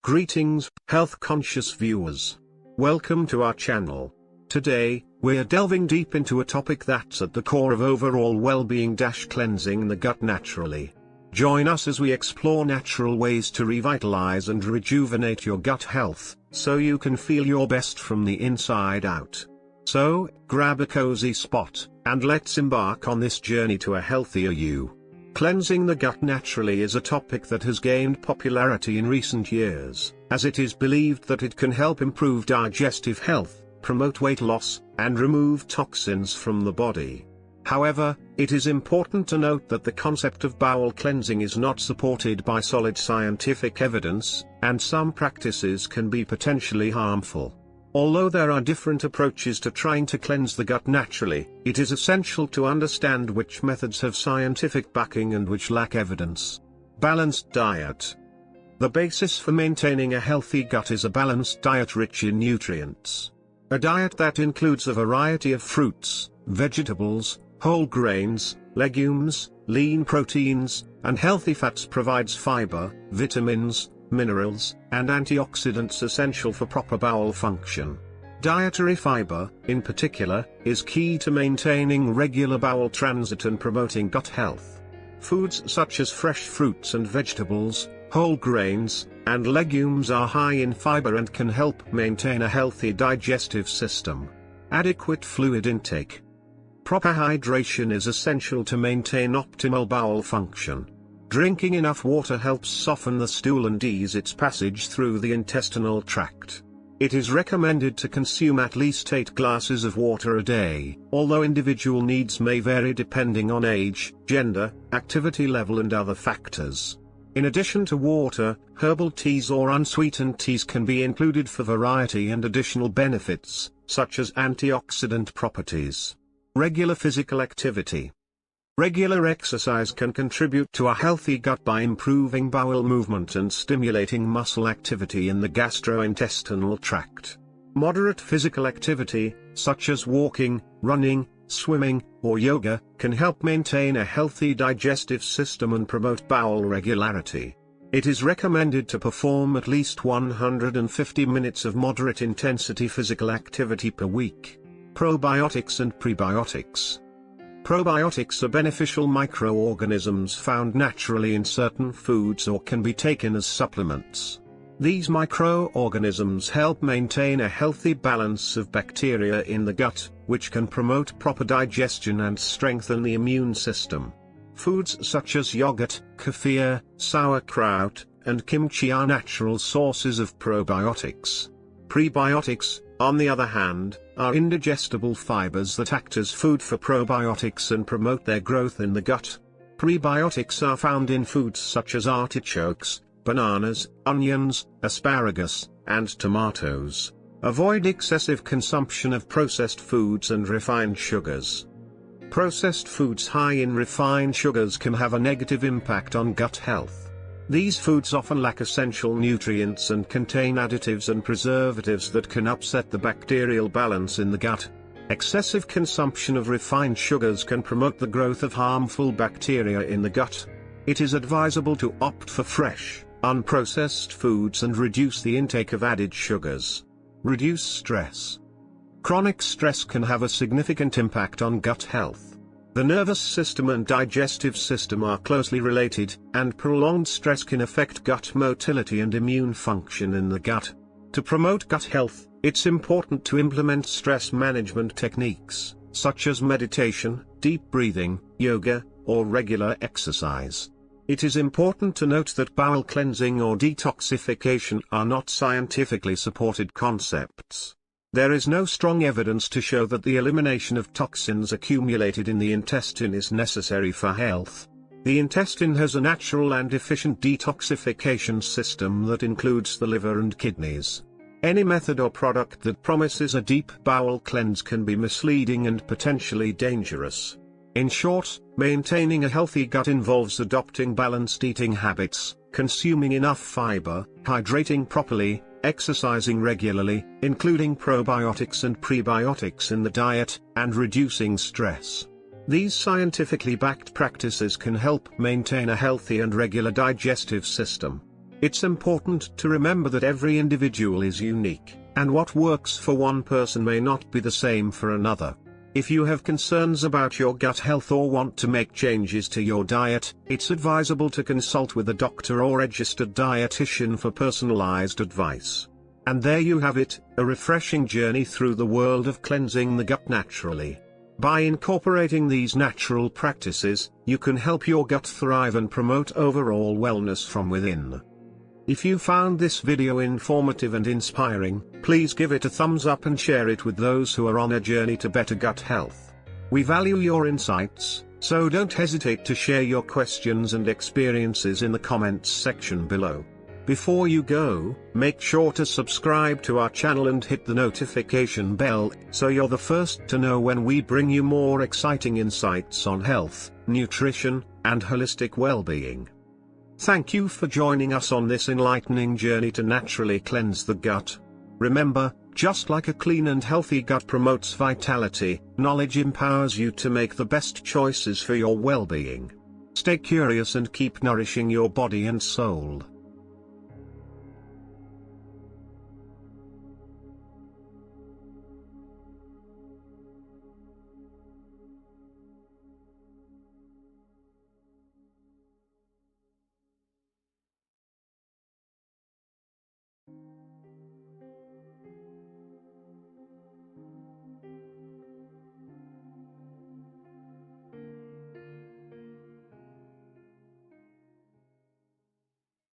Greetings, health-conscious viewers. Welcome to our channel. Today, we're delving deep into a topic that's at the core of overall well-being: cleansing the gut naturally. Join us as we explore natural ways to revitalize and rejuvenate your gut health, so you can feel your best from the inside out. So, grab a cozy spot, and let's embark on this journey to a healthier you. Cleansing the gut naturally is a topic that has gained popularity in recent years, as it is believed that it can help improve digestive health, promote weight loss, and remove toxins from the body. However, it is important to note that the concept of bowel cleansing is not supported by solid scientific evidence, and some practices can be potentially harmful. Although there are different approaches to trying to cleanse the gut naturally, it is essential to understand which methods have scientific backing and which lack evidence. Balanced diet. The basis for maintaining a healthy gut is a balanced diet rich in nutrients. A diet that includes a variety of fruits, vegetables, whole grains, legumes, lean proteins, and healthy fats provides fiber, vitamins, minerals, and antioxidants essential for proper bowel function. Dietary fiber, in particular, is key to maintaining regular bowel transit and promoting gut health. Foods such as fresh fruits and vegetables, whole grains, and legumes are high in fiber and can help maintain a healthy digestive system. Adequate fluid intake. Proper hydration is essential to maintain optimal bowel function. Drinking enough water helps soften the stool and ease its passage through the intestinal tract. It is recommended to consume at least 8 glasses of water a day, although individual needs may vary depending on age, gender, activity level and other factors. In addition to water, herbal teas or unsweetened teas can be included for variety and additional benefits, such as antioxidant properties. Regular physical activity. Regular exercise can contribute to a healthy gut by improving bowel movement and stimulating muscle activity in the gastrointestinal tract. Moderate physical activity, such as walking, running, swimming, or yoga, can help maintain a healthy digestive system and promote bowel regularity. It is recommended to perform at least 150 minutes of moderate intensity physical activity per week. Probiotics and prebiotics. Probiotics are beneficial microorganisms found naturally in certain foods or can be taken as supplements. These microorganisms help maintain a healthy balance of bacteria in the gut, which can promote proper digestion and strengthen the immune system. Foods such as yogurt, kefir, sauerkraut, and kimchi are natural sources of probiotics. Prebiotics, on the other hand, are indigestible fibers that act as food for probiotics and promote their growth in the gut. Prebiotics are found in foods such as artichokes, bananas, onions, asparagus, and tomatoes. Avoid excessive consumption of processed foods and refined sugars. Processed foods high in refined sugars can have a negative impact on gut health. These foods often lack essential nutrients and contain additives and preservatives that can upset the bacterial balance in the gut. Excessive consumption of refined sugars can promote the growth of harmful bacteria in the gut. It is advisable to opt for fresh, unprocessed foods and reduce the intake of added sugars. Reduce stress. Chronic stress can have a significant impact on gut health. The nervous system and digestive system are closely related, and prolonged stress can affect gut motility and immune function in the gut. To promote gut health, it's important to implement stress management techniques, such as meditation, deep breathing, yoga, or regular exercise. It is important to note that bowel cleansing or detoxification are not scientifically supported concepts. There is no strong evidence to show that the elimination of toxins accumulated in the intestine is necessary for health. The intestine has a natural and efficient detoxification system that includes the liver and kidneys. Any method or product that promises a deep bowel cleanse can be misleading and potentially dangerous. In short, maintaining a healthy gut involves adopting balanced eating habits, consuming enough fiber, hydrating properly, exercising regularly, including probiotics and prebiotics in the diet, and reducing stress. These scientifically backed practices can help maintain a healthy and regular digestive system. It's important to remember that every individual is unique, and what works for one person may not be the same for another. If you have concerns about your gut health or want to make changes to your diet, it's advisable to consult with a doctor or registered dietitian for personalized advice. And there you have it, a refreshing journey through the world of cleansing the gut naturally. By incorporating these natural practices, you can help your gut thrive and promote overall wellness from within. If you found this video informative and inspiring, please give it a thumbs up and share it with those who are on a journey to better gut health. We value your insights, so don't hesitate to share your questions and experiences in the comments section below. Before you go, make sure to subscribe to our channel and hit the notification bell, so you're the first to know when we bring you more exciting insights on health, nutrition, and holistic well-being. Thank you for joining us on this enlightening journey to naturally cleanse the gut. Remember, just like a clean and healthy gut promotes vitality, knowledge empowers you to make the best choices for your well-being. Stay curious and keep nourishing your body and soul.